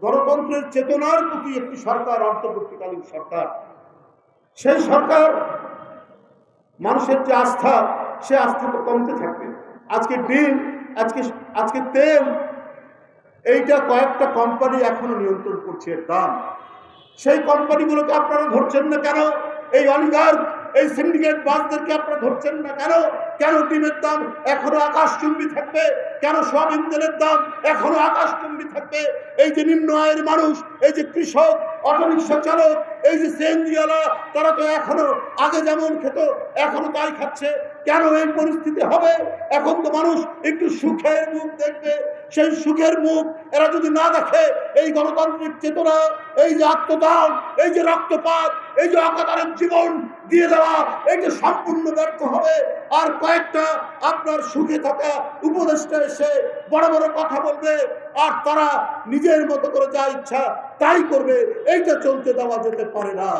গণতন্ত্রের চেতনার প্রতি একটি সরকার, অন্তর্বর্তীকালীন সরকার। সেই সরকার মানুষের যে আস্থা, সে আস্থা তো কমতে থাকবে। আজকে ডিম, আজকে তেল, এইটা কয়েকটা কোম্পানি এখনো নিয়ন্ত্রণ করছে এর দাম। সেই কোম্পানিগুলোকে আপনারা ধরছেন না কেন? এই অলিগার্ক, এই সিন্ডিকেট বাসদেরকে আপনারা ধরছেন না কেন? কেন ডিমের দাম এখনো আকাশচুম্বী থাকবে? কেন সোয়াবিন তেলের দাম এখনো আকাশচুম্বী থাকবে? এই যে নিম্ন আয়ের মানুষ, এই যে কৃষক, অটোরিকশা চালক, এই যে সিএনজিওয়ালা, তারা তো এখনো আগে যেমন খেত এখনো তাই খাচ্ছে। কেন এই পরিস্থিতি হবে? এখন তো মানুষ একটু সুখের মুখ দেখবে। সেই সুখের মুখ এরা যদি না দেখে, এই গণতান্ত্রিক চেতনা, এই যে আত্মদান, এই যে রক্তপাত, এই যে অকাতরের জীবন দিয়ে দেওয়া, এই যে সম্পূর্ণ ব্যর্থ হবে। আর কয়েকটা আপনার সুখে থাকা উপদেষ্টা এসে বড় বড় কথা বলবে, আর তারা নিজের মতো করে যা ইচ্ছা তাই করবে। এইটা চলতে দেওয়া যেতে পারে না।